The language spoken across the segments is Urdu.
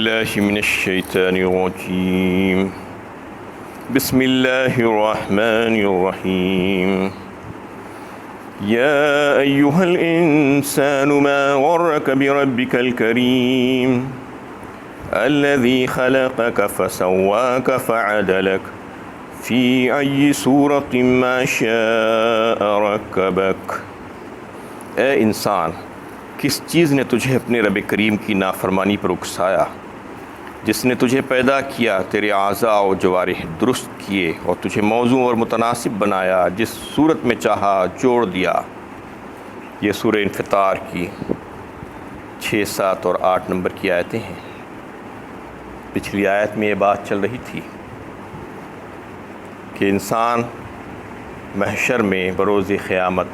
بالله من الشيطان الرجيم بسم الله الرحمن الرحيم يا أيها الإنسان ما غرك بربك الكريم الذي خلقك فسواك فعدلك في أي صورة ما شاء ركبك۔ اے انسان، کس چیز نے تجھے اپنے رب کریم کی نافرمانی پر اکسایا، جس نے تجھے پیدا کیا، تیرے اعضاء و جوارح درست کیے اور تجھے موزوں اور متناسب بنایا، جس صورت میں چاہا جوڑ دیا۔ یہ سورہ انفطار کی 6، 7 اور 8 نمبر کی آیتیں ہیں۔ پچھلی آیت میں یہ بات چل رہی تھی کہ انسان محشر میں بروز قیامت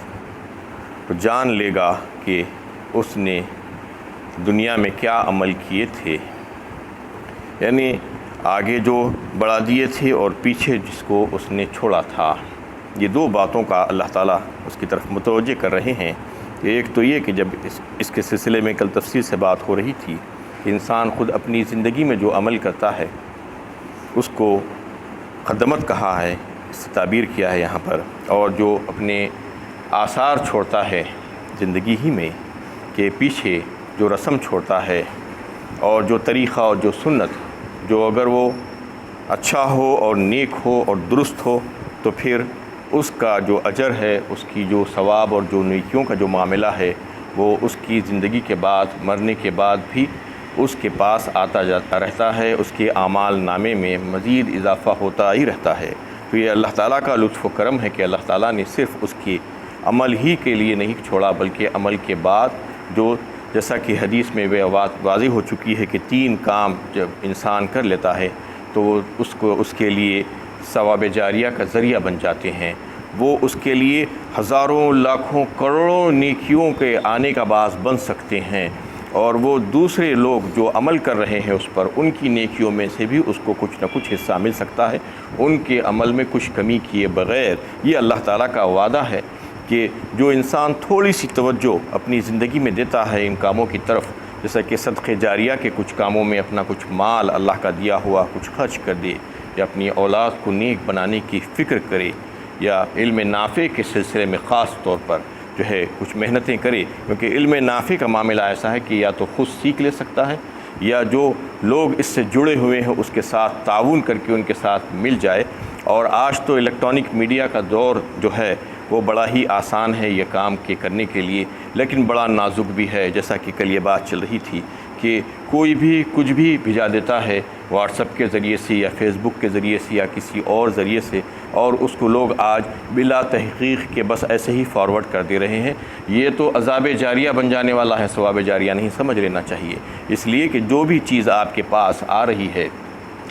جان لے گا کہ اس نے دنیا میں کیا عمل کیے تھے، یعنی آگے جو بڑھا دیے تھے اور پیچھے جس کو اس نے چھوڑا تھا۔ یہ دو باتوں کا اللہ تعالیٰ اس کی طرف متوجہ کر رہے ہیں۔ ایک تو یہ کہ جب اس کے سلسلے میں کل تفصیل سے بات ہو رہی تھی کہ انسان خود اپنی زندگی میں جو عمل کرتا ہے اس کو قدمت کہا ہے، اس سے تعبیر کیا ہے یہاں پر، اور جو اپنے آثار چھوڑتا ہے زندگی ہی میں کہ پیچھے جو رسم چھوڑتا ہے اور جو طریقہ اور جو سنت جو اگر وہ اچھا ہو اور نیک ہو اور درست ہو تو پھر اس کا جو اجر ہے، اس کی جو ثواب اور جو نیکیوں کا جو معاملہ ہے وہ اس کی زندگی کے بعد، مرنے کے بعد بھی اس کے پاس آتا جاتا رہتا ہے، اس کے اعمال نامے میں مزید اضافہ ہوتا ہی رہتا ہے۔ تو یہ اللہ تعالیٰ کا لطف و کرم ہے کہ اللہ تعالیٰ نے صرف اس کی عمل ہی کے لیے نہیں چھوڑا، بلکہ عمل کے بعد جو جیسا کہ حدیث میں واضح ہو چکی ہے کہ 3 کام جب انسان کر لیتا ہے تو اس کے لیے ثواب جاریہ کا ذریعہ بن جاتے ہیں، وہ اس کے لیے ہزاروں لاکھوں کروڑوں نیکیوں کے آنے کا باعث بن سکتے ہیں، اور وہ دوسرے لوگ جو عمل کر رہے ہیں اس پر، ان کی نیکیوں میں سے بھی اس کو کچھ نہ کچھ حصہ مل سکتا ہے، ان کے عمل میں کچھ کمی کیے بغیر۔ یہ اللہ تعالیٰ کا وعدہ ہے کہ جو انسان تھوڑی سی توجہ اپنی زندگی میں دیتا ہے ان کاموں کی طرف، جیسا کہ صدقہ جاریہ کے کچھ کاموں میں اپنا کچھ مال اللہ کا دیا ہوا کچھ خرچ کر دے، یا اپنی اولاد کو نیک بنانے کی فکر کرے، یا علم نافع کے سلسلے میں خاص طور پر جو ہے کچھ محنتیں کرے، کیونکہ علم نافع کا معاملہ ایسا ہے کہ یا تو خود سیکھ لے سکتا ہے یا جو لوگ اس سے جڑے ہوئے ہیں اس کے ساتھ تعاون کر کے ان کے ساتھ مل جائے۔ اور آج تو الیکٹرانک میڈیا کا دور جو ہے وہ بڑا ہی آسان ہے یہ کام کے کرنے کے لیے، لیکن بڑا نازک بھی ہے، جیسا کہ کل یہ بات چل رہی تھی کہ کوئی بھی کچھ بھی بھیجا دیتا ہے واٹس ایپ کے ذریعے سے یا فیس بک کے ذریعے سے یا کسی اور ذریعے سے، اور اس کو لوگ آج بلا تحقیق کے بس ایسے ہی فارورڈ کر دے رہے ہیں۔ یہ تو عذاب جاریہ بن جانے والا ہے، ثواب جاریہ نہیں سمجھ لینا چاہیے۔ اس لیے کہ جو بھی چیز آپ کے پاس آ رہی ہے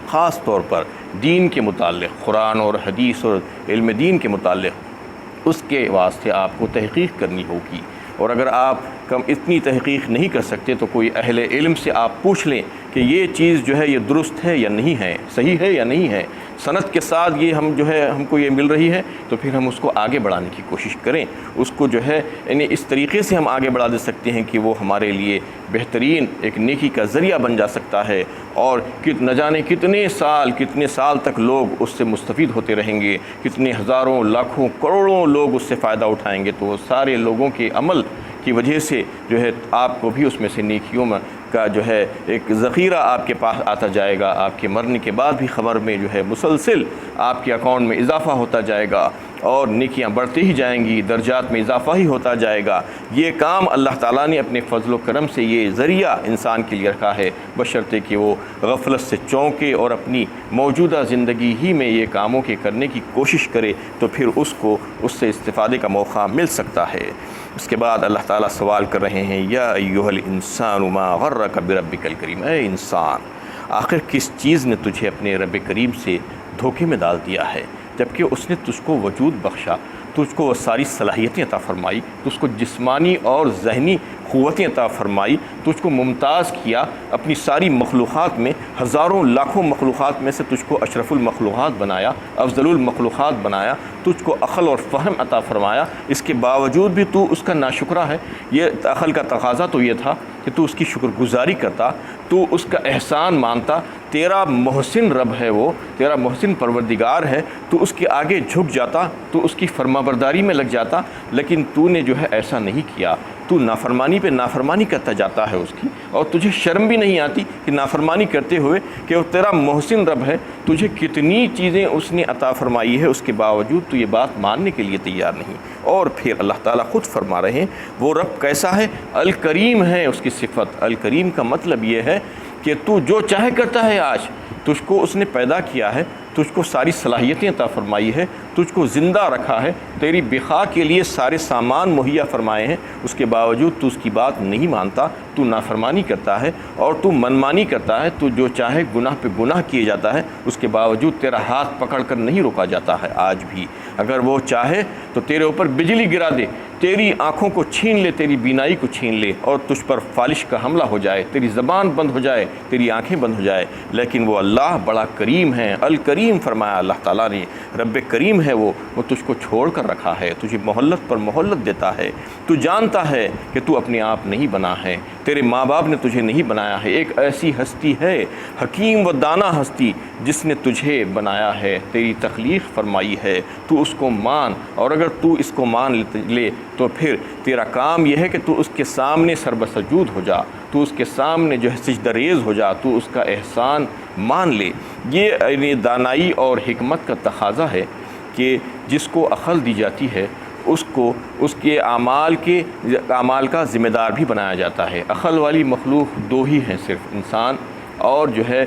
خاص طور پر دین کے متعلق، قرآن اور حدیث اور علم دین کے متعلق، اس کے واسطے آپ کو تحقیق کرنی ہوگی، اور اگر آپ اتنی تحقیق نہیں کر سکتے تو کوئی اہل علم سے آپ پوچھ لیں کہ یہ چیز جو ہے یہ درست ہے یا نہیں ہے، صحیح ہے یا نہیں ہے، سند کے ساتھ یہ ہم کو یہ مل رہی ہے تو پھر ہم اس کو آگے بڑھانے کی کوشش کریں، اس کو جو ہے یعنی اس طریقے سے ہم آگے بڑھا دے سکتے ہیں کہ وہ ہمارے لیے بہترین ایک نیکی کا ذریعہ بن جا سکتا ہے، اور نہ جانے کتنے سال تک لوگ اس سے مستفید ہوتے رہیں گے، کتنے ہزاروں لاکھوں کروڑوں لوگ اس سے فائدہ اٹھائیں گے، تو وہ سارے لوگوں کے عمل کی وجہ سے جو ہے آپ کو بھی اس میں سے نیکیوں کا جو ہے ایک ذخیرہ آپ کے پاس آتا جائے گا، آپ کے مرنے کے بعد بھی خبر میں جو ہے مسلسل آپ کے اکاؤنٹ میں اضافہ ہوتا جائے گا، اور نیکیاں بڑھتی ہی جائیں گی، درجات میں اضافہ ہی ہوتا جائے گا۔ یہ کام اللہ تعالیٰ نے اپنے فضل و کرم سے یہ ذریعہ انسان کے لیے رکھا ہے، بشرطے کہ وہ غفلت سے چونکے اور اپنی موجودہ زندگی ہی میں یہ کاموں کے کرنے کی کوشش کرے تو پھر اس کو اس سے استفادے کا موقع مل سکتا ہے۔ اس کے بعد اللہ تعالیٰ سوال کر رہے ہیں، یا ایھا الانسان ما غرک بربک الکریم، اے انسان آخر کس چیز نے تجھے اپنے رب کریم سے دھوکے میں ڈال دیا ہے، جبکہ اس نے تجھ کو وجود بخشا، تجھ کو وہ ساری صلاحیتیں عطا فرمائی، تجھ کو جسمانی اور ذہنی قوتیں عطا فرمائی، تجھ کو ممتاز کیا اپنی ساری مخلوقات میں، ہزاروں لاکھوں مخلوقات میں سے تجھ کو اشرف المخلوقات بنایا، افضل المخلوقات بنایا، تجھ کو عقل اور فہم عطا فرمایا، اس کے باوجود بھی تو اس کا ناشکرہ ہے۔ یہ عقل کا تقاضا تو یہ تھا کہ تو اس کی شکر گزاری کرتا، تو اس کا احسان مانتا، تیرا محسن رب ہے، وہ تیرا محسن پروردگار ہے، تو اس کے آگے جھک جاتا، تو اس کی فرمانبرداری میں لگ جاتا، لیکن تو نے جو ہے ایسا نہیں کیا، تو نافرمانی پہ نافرمانی کرتا جاتا ہے اس کی، اور تجھے شرم بھی نہیں آتی کہ نافرمانی کرتے ہوئے کہ وہ تیرا محسن رب ہے، تجھے کتنی چیزیں اس نے عطا فرمائی ہے، اس کے باوجود تو یہ بات ماننے کے لیے تیار نہیں۔ اور پھر اللہ تعالیٰ خود فرما رہے ہیں وہ رب کیسا ہے، الکریم ہے اس کی صفت۔ الکریم کا مطلب یہ ہے کہ تو جو چاہے کرتا ہے، آج تجھ کو اس نے پیدا کیا ہے، تجھ کو ساری صلاحیتیں عطا فرمائی ہے، تجھ کو زندہ رکھا ہے، تیری بقا کے لیے سارے سامان مہیا فرمائے ہیں، اس کے باوجود تو اس کی بات نہیں مانتا، تو نافرمانی کرتا ہے اور تو منمانی کرتا ہے، تو جو چاہے گناہ پہ گناہ کیے جاتا ہے، اس کے باوجود تیرا ہاتھ پکڑ کر نہیں روکا جاتا ہے۔ آج بھی اگر وہ چاہے تو تیرے اوپر بجلی گرا دے، تیری آنکھوں کو چھین لے، تیری بینائی کو چھین لے، اور تجھ پر فالش کا حملہ ہو جائے، تیری زبان بند ہو جائے، تیری آنکھیں بند ہو جائے، لیکن وہ اللہ بڑا کریم ہے۔ الکریم فرمایا اللہ تعالیٰ نے، رب کریم ہے وہ تجھ کو چھوڑ کر رکھا ہے، تجھے مہلت پر مہلت دیتا ہے۔ تو جانتا ہے کہ تو اپنے آپ نہیں بنا ہے، تیرے ماں باپ نے تجھے نہیں بنایا ہے، ایک ایسی ہستی ہے، حکیم و دانا ہستی، جس نے تجھے بنایا ہے، تیری تخلیق فرمائی ہے، تو اس کو مان، اور اگر تو اس کو مان لے تو پھر تیرا کام یہ ہے کہ تو اس کے سامنے سربسجود ہو جا، تو اس کے سامنے جو ہے سجدہ ریز ہو جا، تو اس کا احسان مان لے۔ یہ دانائی اور حکمت کا تقاضا ہے کہ جس کو عقل دی جاتی ہے اس کو اس کے اعمال کا ذمہ دار بھی بنایا جاتا ہے۔ عقل والی مخلوق دو ہی ہیں، صرف انسان اور جو ہے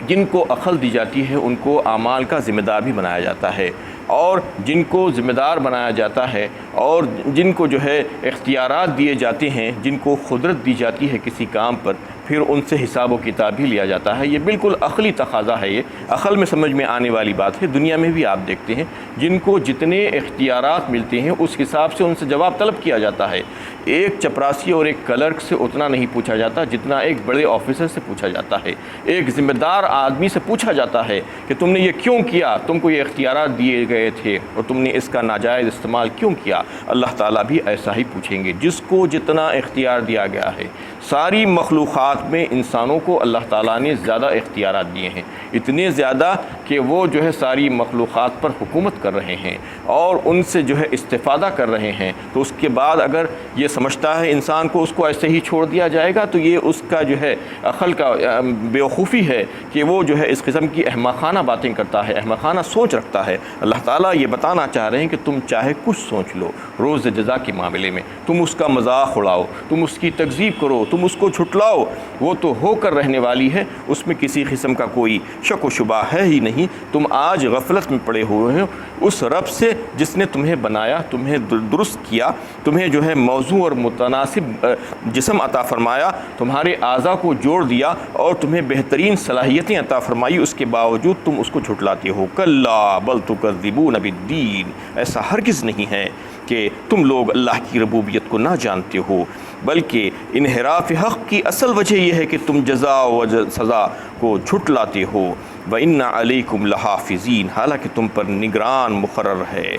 جن کو عقل دی جاتی ہے ان کو اعمال کا ذمہ دار بھی بنایا جاتا ہے، اور جن کو ذمہ دار بنایا جاتا ہے اور جن کو جو ہے اختیارات دیے جاتے ہیں، جن کو قدرت دی جاتی ہے کسی کام پر، پھر ان سے حساب و کتاب بھی لیا جاتا ہے۔ یہ بالکل عقلی تقاضا ہے، یہ عقل میں سمجھ میں آنے والی بات ہے۔ دنیا میں بھی آپ دیکھتے ہیں جن کو جتنے اختیارات ملتے ہیں اس حساب سے ان سے جواب طلب کیا جاتا ہے۔ ایک چپراسی اور ایک کلرک سے اتنا نہیں پوچھا جاتا جتنا ایک بڑے آفیسر سے پوچھا جاتا ہے، ایک ذمہ دار آدمی سے پوچھا جاتا ہے کہ تم نے یہ کیوں کیا، تم کو یہ اختیارات دیے گئے تھے اور تم نے اس کا ناجائز استعمال کیوں کیا۔ اللہ تعالیٰ بھی ایسا ہی پوچھیں گے، جس کو جتنا اختیار دیا گیا ہے۔ ساری مخلوقات میں انسانوں کو اللہ تعالیٰ نے زیادہ اختیارات دیے ہیں، اتنے زیادہ کہ وہ جو ہے ساری مخلوقات پر حکومت کر رہے ہیں اور ان سے جو ہے استفادہ کر رہے ہیں۔ تو اس کے بعد اگر یہ سمجھتا ہے انسان کو اس کو ایسے ہی چھوڑ دیا جائے گا تو یہ اس کا جو ہے عقل کا بیوقوفی ہے کہ وہ جو ہے اس قسم کی احمقانہ باتیں کرتا ہے، احمقانہ سوچ رکھتا ہے۔ اللہ تعالیٰ یہ بتانا چاہ رہے ہیں کہ تم چاہے کچھ سوچ لو، روز جزا کے معاملے میں تم اس کا مذاق اڑاؤ، تم اس کی تکذیب کرو، تم اس کو جھٹلاؤ، وہ تو ہو کر رہنے والی ہے، اس میں کسی قسم کا کوئی شک و شبہ ہے ہی نہیں۔ تم آج غفلت میں پڑے ہوئے ہو اس رب سے جس نے تمہیں بنایا، تمہیں درست کیا، تمہیں جو ہے موزوں اور متناسب جسم عطا فرمایا، تمہارے اعضاء کو جوڑ دیا اور تمہیں بہترین صلاحیتیں عطا فرمائی، اس کے باوجود تم اس کو جھٹلاتے ہو۔ کلا بل تکذبون بالدین، ایسا ہرگز نہیں ہے کہ تم لوگ اللہ کی ربوبیت کو نہ جانتے ہو، بلکہ انحراف حق کی اصل وجہ یہ ہے کہ تم جزا و سزا کو جھٹلاتے ہو۔ وَإِنَّ عَلَيْكُمْ لَحَافِظِينَ، حالانکہ تم پر نگران مقرر ہے،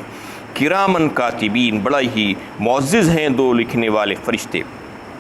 کرامن کاتبین، بڑا ہی معزز ہیں دو لکھنے والے فرشتے۔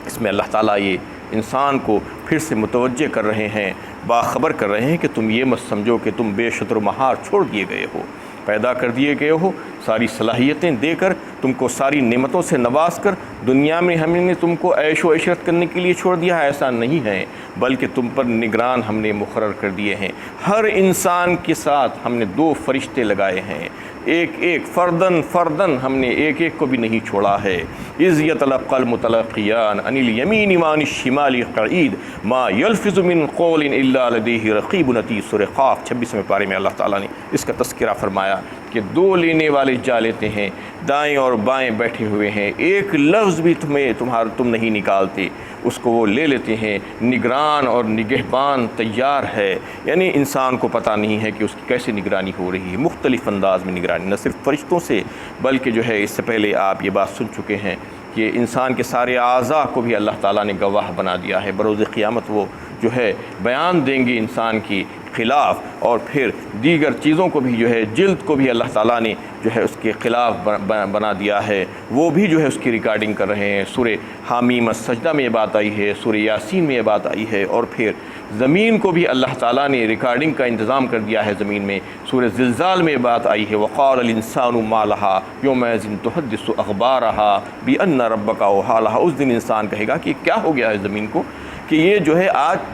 اس میں اللہ تعالیٰ یہ انسان کو پھر سے متوجہ کر رہے ہیں، باخبر کر رہے ہیں کہ تم یہ مت سمجھو کہ تم بے شتر و مہار چھوڑ دیے گئے ہو، پیدا کر دیے گئے ہو، ساری صلاحیتیں دے کر تم کو ساری نعمتوں سے نواز کر دنیا میں ہم نے تم کو عیش و عشرت کرنے کے لیے چھوڑ دیا ہے، ایسا نہیں ہے، بلکہ تم پر نگران ہم نے مقرر کر دیے ہیں۔ ہر انسان کے ساتھ ہم نے دو فرشتے لگائے ہیں، ایک ایک فردن ہم نے ایک ایک کو بھی نہیں چھوڑا ہے۔ اذ یتلقى المتلقیان عن الیمین وعن الشمال قعید ما یلفظ من قول الا لدیہ رقیب عتید، سورہ قاف 26ویں پارے میں اللہ تعالیٰ نے اس کا تذکرہ فرمایا کہ دو لینے والے جا لیتے ہیں، دائیں اور بائیں بیٹھے ہوئے ہیں، ایک لفظ بھی تم نہیں نکالتے، اس کو وہ لے لیتے ہیں، نگران اور نگہبان تیار ہے۔ یعنی انسان کو پتہ نہیں ہے کہ اس کی کیسے نگرانی ہو رہی ہے، مختلف انداز میں نگرانی، نہ صرف فرشتوں سے بلکہ جو ہے اس سے پہلے آپ یہ بات سن چکے ہیں کہ انسان کے سارے اعضاء کو بھی اللہ تعالیٰ نے گواہ بنا دیا ہے۔ بروز قیامت وہ جو ہے بیان دیں گے انسان کی خلاف اور پھر دیگر چیزوں کو بھی جو ہے جلد کو بھی اللہ تعالیٰ نے جو ہے اس کے خلاف بنا دیا ہے، وہ بھی جو ہے اس کی ریکارڈنگ کر رہے ہیں۔ سورہ حامیم السجدہ میں یہ بات آئی ہے، سورہ یاسین میں یہ بات آئی ہے، اور پھر زمین کو بھی اللہ تعالیٰ نے ریکارڈنگ کا انتظام کر دیا ہے زمین میں۔ سورہ زلزال میں یہ بات آئی ہے، وقال الانسان ما لها یومئذ تحدث اخبارها بان ربک اوحی لها۔ اس دن انسان کہے گا کہ کیا ہو گیا ہے زمین کو کہ یہ جو ہے آج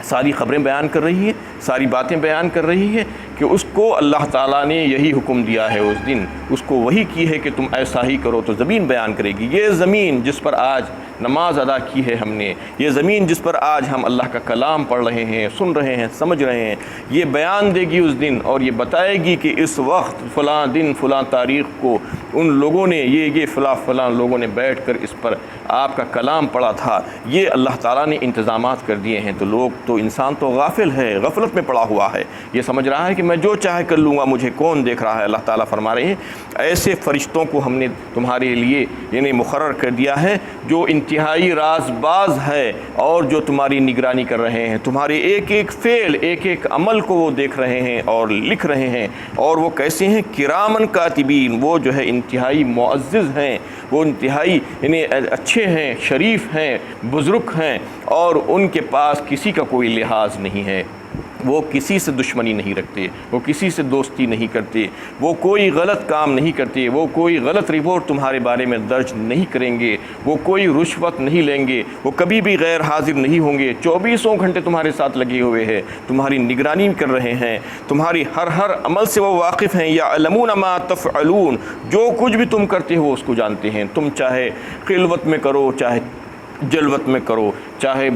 ساری خبریں بیان کر رہی ہے، ساری باتیں بیان کر رہی ہے، کہ اس کو اللہ تعالیٰ نے یہی حکم دیا ہے اس دن، اس کو وہی کی ہے کہ تم ایسا ہی کرو، تو زمین بیان کرے گی۔ یہ زمین جس پر آج نماز ادا کی ہے ہم نے، یہ زمین جس پر آج ہم اللہ کا کلام پڑھ رہے ہیں، سن رہے ہیں، سمجھ رہے ہیں، یہ بیان دے گی اس دن، اور یہ بتائے گی کہ اس وقت فلاں دن فلاں تاریخ کو ان لوگوں نے یہ فلاں لوگوں نے بیٹھ کر اس پر آپ کا کلام پڑھا تھا۔ یہ اللہ تعالیٰ نے انتظامات کر دیے ہیں، تو انسان تو غافل ہے، غفلت میں پڑا ہوا ہے، یہ سمجھ رہا ہے کہ میں جو چاہے کر لوں گا، مجھے کون دیکھ رہا ہے۔ اللہ تعالیٰ فرما رہے ہیں ایسے فرشتوں کو ہم نے تمہارے لیے یعنی مقرر کر دیا ہے جو انتہائی راز باز ہے، اور جو تمہاری نگرانی کر رہے ہیں، تمہارے ایک ایک فعل، ایک ایک عمل کو وہ دیکھ رہے ہیں اور لکھ رہے ہیں۔ اور وہ کیسے ہیں؟ کرامن کاتبین، وہ جو ہے انتہائی معزز ہیں، وہ انتہائی یعنی اچھے ہیں، شریف ہیں، بزرگ ہیں، اور ان کے پاس کسی کا کوئی لحاظ نہیں ہے۔ وہ کسی سے دشمنی نہیں رکھتے، وہ کسی سے دوستی نہیں کرتے، وہ کوئی غلط کام نہیں کرتے، وہ کوئی غلط رپورٹ تمہارے بارے میں درج نہیں کریں گے، وہ کوئی رشوت نہیں لیں گے، وہ کبھی بھی غیر حاضر نہیں ہوں گے، 24 گھنٹے تمہارے ساتھ لگے ہوئے ہیں، تمہاری نگرانی کر رہے ہیں، تمہاری ہر عمل سے وہ واقف ہیں۔ یعلمون ما تفعلون، جو کچھ بھی تم کرتے ہو اس کو جانتے ہیں، تم چاہے خلوت میں کرو، چاہے جلوت میں کرو، چاہے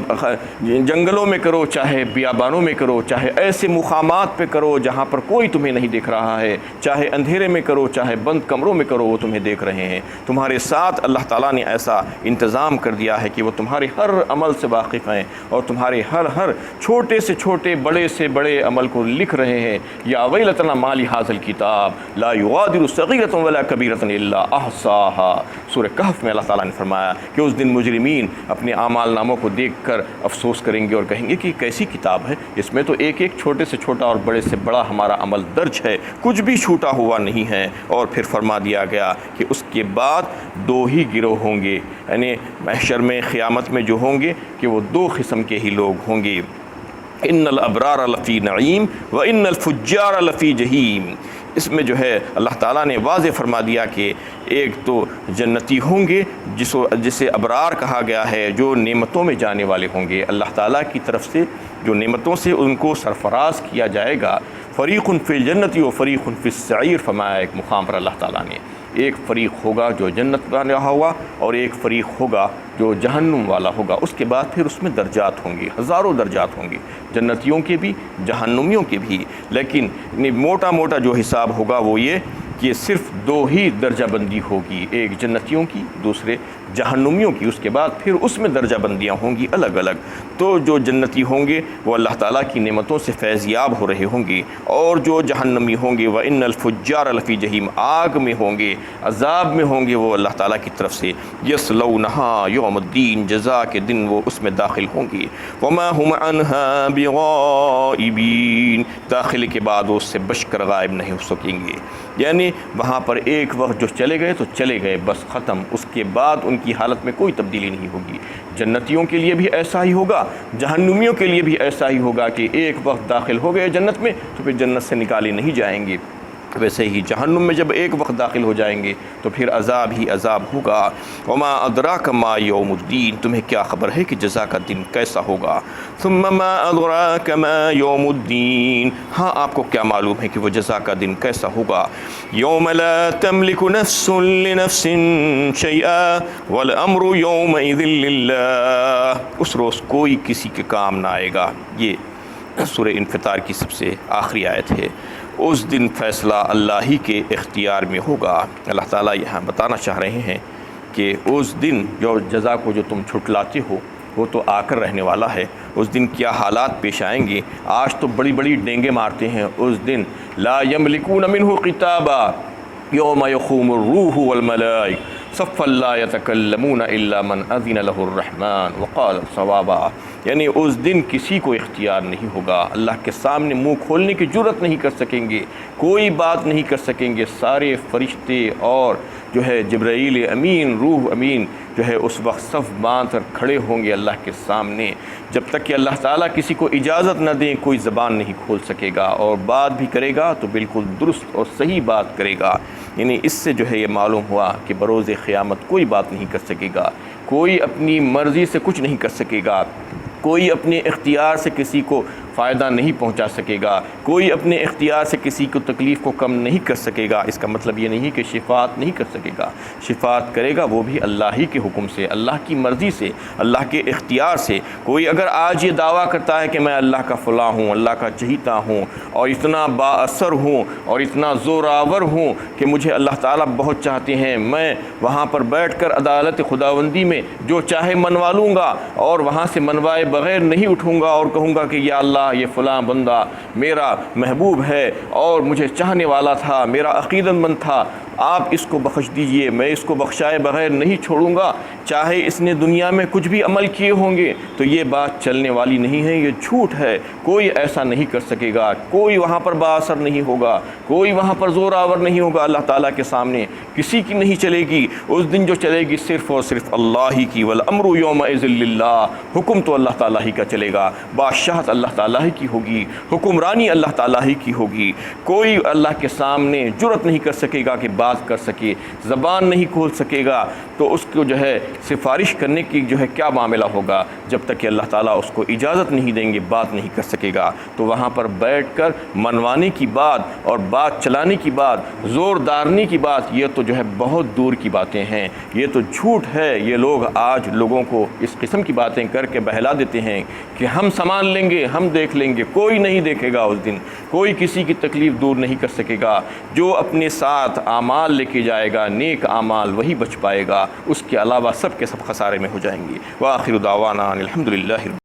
جنگلوں میں کرو، چاہے بیابانوں میں کرو، چاہے ایسے مقامات پہ کرو جہاں پر کوئی تمہیں نہیں دیکھ رہا ہے، چاہے اندھیرے میں کرو، چاہے بند کمروں میں کرو، وہ تمہیں دیکھ رہے ہیں۔ تمہارے ساتھ اللہ تعالیٰ نے ایسا انتظام کر دیا ہے کہ وہ تمہارے ہر عمل سے واقف ہیں، اور تمہارے ہر چھوٹے سے چھوٹے، بڑے سے بڑے عمل کو لکھ رہے ہیں۔ یا ویلتنا ما لہذا الکتاب لا یغادر صغیرۃ ولا کبیرۃ الا احصاها۔ سورہ کہف میں اللہ تعالیٰ نے فرمایا کہ اس دن مجرمین اپنے اعمال ناموں کو دیکھ کر افسوس کریں گے اور کہیں گے کہ کیسی کتاب ہے، اس میں تو ایک ایک چھوٹے سے چھوٹا اور بڑے سے بڑا ہمارا عمل درج ہے، کچھ بھی چھوٹا ہوا نہیں ہے۔ اور پھر فرما دیا گیا کہ اس کے بعد 2 ہی گروہ ہوں گے، یعنی محشر میں قیامت میں جو ہوں گے کہ وہ 2 قسم کے ہی لوگ ہوں گے۔ ان الابرار لفی نعیم و ان الفجار لفی جہیم۔ اس میں جو ہے اللہ تعالیٰ نے واضح فرما دیا کہ ایک تو جنتی ہوں گے جسے ابرار کہا گیا ہے، جو نعمتوں میں جانے والے ہوں گے، اللہ تعالیٰ کی طرف سے جو نعمتوں سے ان کو سرفراز کیا جائے گا۔ فریق فی الجنت و فریق فی السعیر فرمایا ایک مقام پر اللہ تعالیٰ نے، ایک فریق ہوگا جو جنت والا ہوگا اور ایک فریق ہوگا جو جہنم والا ہوگا۔ اس کے بعد پھر اس میں درجات ہوں گے، ہزاروں درجات ہوں گے، جنتیوں کے بھی جہنمیوں کے بھی، لیکن موٹا جو حساب ہوگا وہ یہ کہ صرف 2 ہی درجہ بندی ہوگی، ایک جنتیوں کی، دوسرے جہنمیوں کی۔ اس کے بعد پھر اس میں درجہ بندیاں ہوں گی الگ الگ۔ تو جو جنتی ہوں گے وہ اللہ تعالیٰ کی نعمتوں سے فیض یاب ہو رہے ہوں گے، اور جو جہنمی ہوں گے وَإِنَّ الْفُجَّارَ لَفِي جَحِيمٍ، آگ میں ہوں گے، عذاب میں ہوں گے، وہ اللہ تعالیٰ کی طرف سے يَصْلَوْنَهَا يَوْمَ الدِّينِ، جزا کے دن وہ اس میں داخل ہوں گے۔ وَمَا هُمْ عَنْهَا بِغَائِبِينَ، داخلے کے بعد وہ اس سے بچ کر غائب نہیں ہو سکیں گے، یعنی وہاں پر ایک وقت جو چلے گئے تو چلے گئے، بس ختم، اس کے بعد ان کی حالت میں کوئی تبدیلی نہیں ہوگی۔ جنتیوں کے لیے بھی ایسا ہی ہوگا، جہنمیوں کے لیے بھی ایسا ہی ہوگا کہ ایک وقت داخل ہو گئے جنت میں تو پھر جنت سے نکالے نہیں جائیں گے، ویسے ہی جہنم میں جب ایک وقت داخل ہو جائیں گے تو پھر عذاب ہی عذاب ہوگا۔ وما ادراک ما یوم الدین، تمہیں کیا خبر ہے کہ جزا کا دن کیسا ہوگا۔ ثم ما ادراک ما یوم الدین، ہاں آپ کو کیا معلوم ہے کہ وہ جزا کا دن کیسا ہوگا۔ یوم لا تملک نفس لنفس شیئا والامر یومئذ للہ، اس روز کوئی کسی کے کام نہ آئے گا۔ یہ سورہ انفطار کی سب سے آخری آیت ہے۔ اس دن فیصلہ اللہ ہی کے اختیار میں ہوگا۔ اللہ تعالیٰ یہاں بتانا چاہ رہے ہیں کہ اس دن جو جزا کو جو تم چھٹلاتے ہو وہ تو آ کر رہنے والا ہے۔ اس دن کیا حالات پیش آئیں گے، آج تو بڑی بڑی ڈینگیں مارتے ہیں، اس دن لا یملکون منہ قطابا یوم یقوم الروح والملائکہ، صفا لا یتکلمون الا من اذن لہ الرحمن وقال صوابا، یعنی اس دن کسی کو اختیار نہیں ہوگا، اللہ کے سامنے منہ کھولنے کی جرت نہیں کر سکیں گے، کوئی بات نہیں کر سکیں گے، سارے فرشتے اور جو ہے جبرائیل امین، روح امین جو ہے اس وقت صف باندھ کر کھڑے ہوں گے اللہ کے سامنے، جب تک کہ اللہ تعالیٰ کسی کو اجازت نہ دیں کوئی زبان نہیں کھول سکے گا، اور بات بھی کرے گا تو بالکل درست اور صحیح بات کرے گا۔ یعنی اس سے جو ہے یہ معلوم ہوا کہ بروز قیامت کوئی بات نہیں کر سکے گا، کوئی اپنی مرضی سے کچھ نہیں کر سکے گا، کوئی اپنے اختیار سے کسی کو فائدہ نہیں پہنچا سکے گا، کوئی اپنے اختیار سے کسی کو تکلیف کو کم نہیں کر سکے گا۔ اس کا مطلب یہ نہیں کہ شفاعت نہیں کر سکے گا، شفاعت کرے گا وہ بھی اللہ ہی کے حکم سے، اللہ کی مرضی سے، اللہ کے اختیار سے۔ کوئی اگر آج یہ دعویٰ کرتا ہے کہ میں اللہ کا فلاں ہوں، اللہ کا چہیتا ہوں، اور اتنا با اثر ہوں اور اتنا زوراور ہوں کہ مجھے اللہ تعالیٰ بہت چاہتے ہیں، میں وہاں پر بیٹھ کر عدالت خداوندی میں جو چاہے منوا لوں گا اور وہاں سے منوائے بغیر نہیں اٹھوں گا اور کہوں گا کہ یا اللہ یہ فلاں بندہ میرا محبوب ہے اور مجھے چاہنے والا تھا، میرا عقیدت مند تھا، آپ اس کو بخش دیجئے، میں اس کو بخشائے بغیر نہیں چھوڑوں گا، چاہے اس نے دنیا میں کچھ بھی عمل کیے ہوں گے۔ تو یہ بات چلنے والی نہیں ہے، یہ جھوٹ ہے، کوئی ایسا نہیں کر سکے گا، کوئی وہاں پر با اثر نہیں ہوگا، کوئی وہاں پر زور آور نہیں ہوگا اللہ تعالیٰ کے سامنے، کسی کی نہیں چلے گی۔ اس دن جو چلے گی صرف اور صرف اللہ ہی کی، والامر یومئذ للہ، حکم تو اللہ تعالیٰ ہی کا چلے گا، بادشاہت اللہ تعالیٰ ہی کی ہوگی، حکمرانی اللہ تعالیٰ ہی کی ہوگی۔ کوئی اللہ کے سامنے جرت نہیں کر سکے گا کہ بات کر سکے، زبان نہیں کھول سکے گا، تو اس کو جو ہے سفارش کرنے کی جو ہے کیا معاملہ ہوگا؟ جب تک کہ اللہ تعالیٰ اس کو اجازت نہیں دیں گے بات نہیں کر سکے گا۔ تو وہاں پر بیٹھ کر منوانے کی بات اور بات چلانے کی بات، زور دارنے کی بات، یہ تو جو ہے بہت دور کی باتیں ہیں، یہ تو جھوٹ ہے۔ یہ لوگ آج لوگوں کو اس قسم کی باتیں کر کے بہلا دیتے ہیں کہ ہم سامان لیں گے، ہم دیکھ لیں گے، کوئی نہیں دیکھے گا اس دن، کوئی کسی کی تکلیف دور نہیں کر سکے گا۔ جو اپنے ساتھ اعمال لے کے جائے گا، نیک اعمال، وہی بچ پائے گا، اس کے علاوہ سب کے سب خسارے میں ہو جائیں گے۔ وآخر دعوانا الحمدللہ۔